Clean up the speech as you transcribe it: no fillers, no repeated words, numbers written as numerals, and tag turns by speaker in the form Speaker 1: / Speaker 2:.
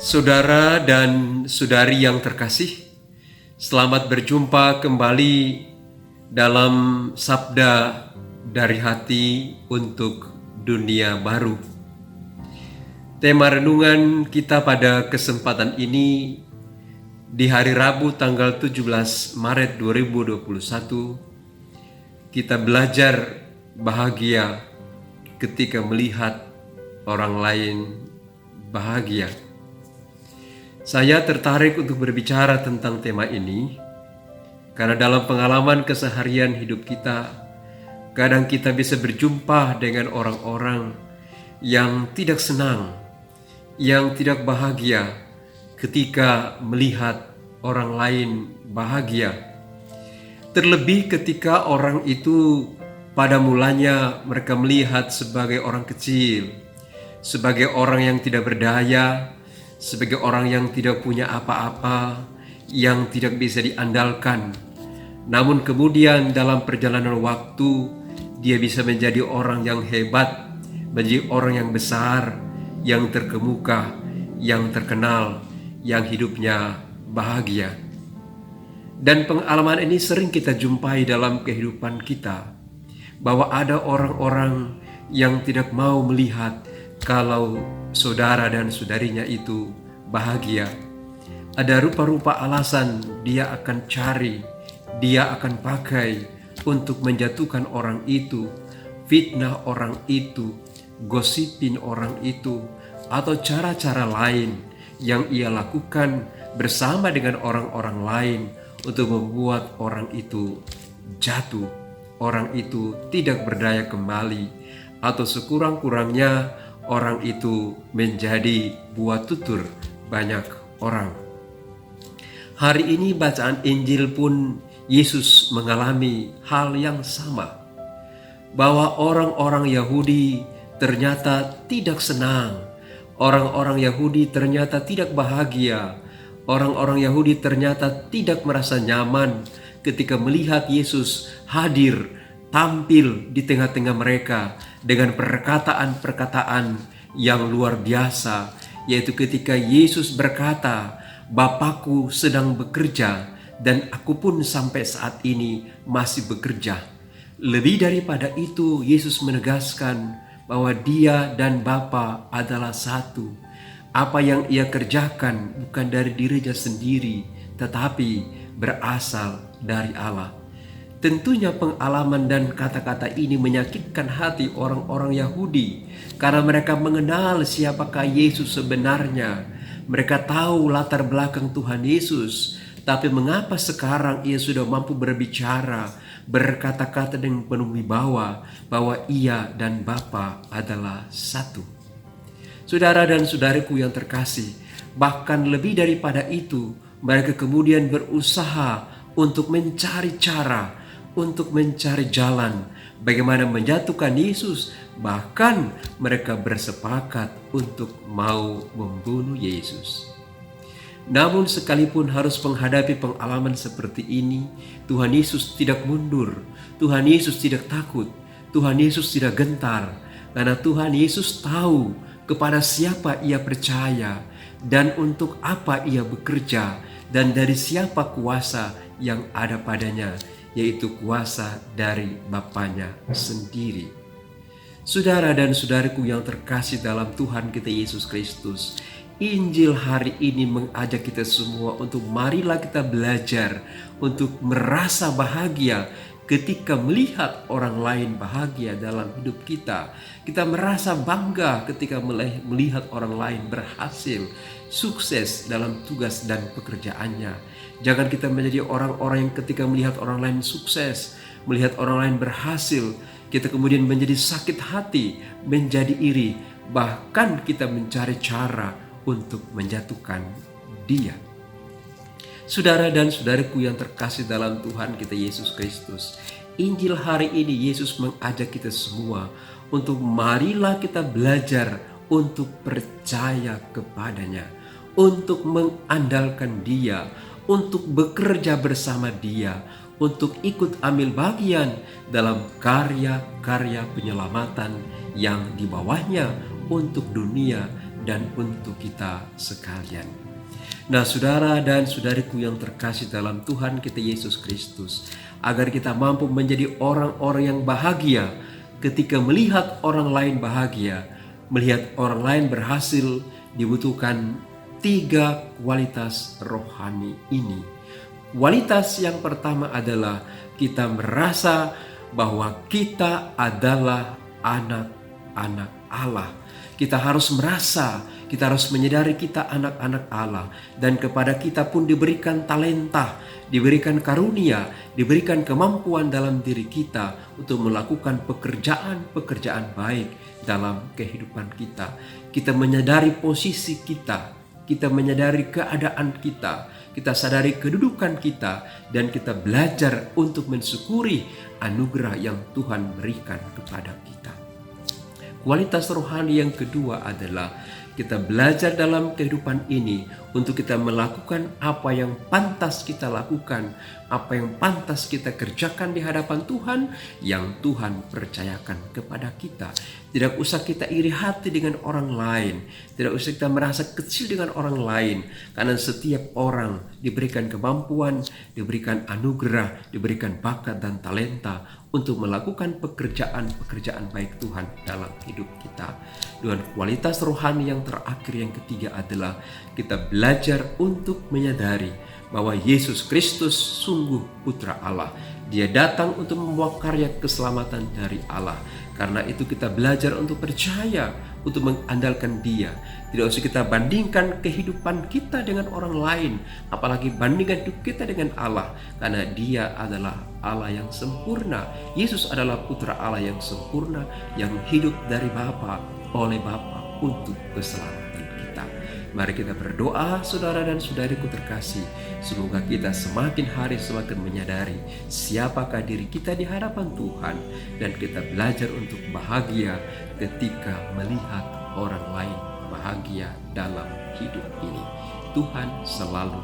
Speaker 1: Saudara dan saudari yang terkasih, selamat berjumpa kembali dalam Sabda dari Hati untuk Dunia Baru. Tema renungan kita pada kesempatan ini di hari Rabu tanggal 17 Maret 2021, kita belajar bahagia ketika melihat orang lain bahagia. Saya tertarik untuk berbicara tentang tema ini karena dalam pengalaman keseharian hidup kita, kadang kita bisa berjumpa dengan orang-orang yang tidak senang, yang tidak bahagia ketika melihat orang lain bahagia. Terlebih ketika orang itu pada mulanya mereka melihat sebagai orang kecil, sebagai orang yang tidak berdaya, sebagai orang yang tidak punya apa-apa, yang tidak bisa diandalkan. Namun kemudian dalam perjalanan waktu, dia bisa menjadi orang yang hebat, menjadi orang yang besar, yang terkemuka, yang terkenal, yang hidupnya bahagia. Dan pengalaman ini sering kita jumpai dalam kehidupan kita, bahwa ada orang-orang yang tidak mau melihat kalau saudara dan saudarinya itu bahagia. Ada rupa-rupa alasan dia akan cari, dia akan pakai untuk menjatuhkan orang itu, fitnah orang itu, gosipin orang itu, atau cara-cara lain yang ia lakukan bersama dengan orang-orang lain untuk membuat orang itu jatuh, orang itu tidak berdaya kembali, atau sekurang-kurangnya orang itu menjadi buah tutur banyak orang. Hari ini bacaan Injil pun Yesus mengalami hal yang sama, bahwa orang-orang Yahudi ternyata tidak senang, orang-orang Yahudi ternyata tidak bahagia, orang-orang Yahudi ternyata tidak merasa nyaman ketika melihat Yesus hadir, tampil di tengah-tengah mereka dengan perkataan-perkataan yang luar biasa, yaitu ketika Yesus berkata, "Bapakku sedang bekerja dan aku pun sampai saat ini masih bekerja." Lebih daripada itu, Yesus menegaskan bahwa Dia dan Bapa adalah satu. Apa yang Ia kerjakan bukan dari dirinya sendiri, tetapi berasal dari Allah. Tentunya pengalaman dan kata-kata ini menyakitkan hati orang-orang Yahudi karena mereka mengenal siapakah Yesus sebenarnya. Mereka tahu latar belakang Tuhan Yesus, tapi mengapa sekarang Ia sudah mampu berbicara, berkata-kata dengan penuh wibawa bahwa Ia dan Bapa adalah satu. Saudara dan saudariku yang terkasih, bahkan lebih daripada itu, mereka kemudian berusaha untuk mencari cara, untuk mencari jalan bagaimana menjatuhkan Yesus. Bahkan mereka bersepakat untuk mau membunuh Yesus. Namun sekalipun harus menghadapi pengalaman seperti ini, Tuhan Yesus tidak mundur, Tuhan Yesus tidak takut, Tuhan Yesus tidak gentar, karena Tuhan Yesus tahu kepada siapa Ia percaya dan untuk apa Ia bekerja, dan dari siapa kuasa yang ada padanya, yaitu kuasa dari Bapanya sendiri. Saudara dan saudariku yang terkasih dalam Tuhan kita Yesus Kristus, Injil hari ini mengajak kita semua untuk marilah kita belajar untuk merasa bahagia ketika melihat orang lain bahagia dalam hidup kita. Kita merasa bangga ketika melihat orang lain berhasil, sukses dalam tugas dan pekerjaannya. Jangan kita menjadi orang-orang yang ketika melihat orang lain sukses, melihat orang lain berhasil, kita kemudian menjadi sakit hati, menjadi iri, bahkan kita mencari cara untuk menjatuhkan dia. Saudara dan saudariku yang terkasih dalam Tuhan kita Yesus Kristus, Injil hari ini Yesus mengajak kita semua untuk marilah kita belajar untuk percaya kepadanya, untuk mengandalkan Dia, untuk bekerja bersama Dia, untuk ikut ambil bagian dalam karya-karya penyelamatan yang di bawahnya untuk dunia dan untuk kita sekalian. Nah, saudara dan saudariku yang terkasih dalam Tuhan kita Yesus Kristus, agar kita mampu menjadi orang-orang yang bahagia ketika melihat orang lain bahagia, melihat orang lain berhasil, dibutuhkan 3 kualitas rohani ini. Kualitas yang pertama adalah kita merasa bahwa kita adalah anak-anak Allah. Kita harus merasa, kita harus menyadari kita anak-anak Allah, dan kepada kita pun diberikan talenta, diberikan karunia, diberikan kemampuan dalam diri kita untuk melakukan pekerjaan-pekerjaan baik dalam kehidupan kita. Kita menyadari posisi kita menyadari keadaan kita sadari kedudukan kita, dan kita belajar untuk mensyukuri anugerah yang Tuhan berikan kepada kita. Kualitas rohani yang kedua adalah kita belajar dalam kehidupan ini untuk kita melakukan apa yang pantas kita lakukan, apa yang pantas kita kerjakan di hadapan Tuhan, yang Tuhan percayakan kepada kita. Tidak usah kita iri hati dengan orang lain, tidak usah kita merasa kecil dengan orang lain, karena setiap orang diberikan kemampuan, diberikan anugerah, diberikan bakat dan talenta untuk melakukan pekerjaan-pekerjaan baik Tuhan dalam hidup kita. Dan kualitas rohani yang terakhir yang ketiga adalah kita belajar untuk menyadari bahwa Yesus Kristus sungguh Putra Allah. Dia datang untuk membawa karya keselamatan dari Allah. Karena itu kita belajar untuk percaya, untuk mengandalkan Dia. Tidak usah kita bandingkan kehidupan kita dengan orang lain, apalagi bandingkan hidup kita dengan Allah, karena Dia adalah Allah yang sempurna. Yesus adalah Putra Allah yang sempurna, yang hidup dari Bapa, oleh Bapa, untuk keselamatan kita. Mari kita berdoa, saudara dan saudariku terkasih. Semoga kita semakin hari semakin menyadari siapakah diri kita di hadapan Tuhan, dan kita belajar untuk bahagia ketika melihat orang lain bahagia dalam hidup ini. Tuhan selalu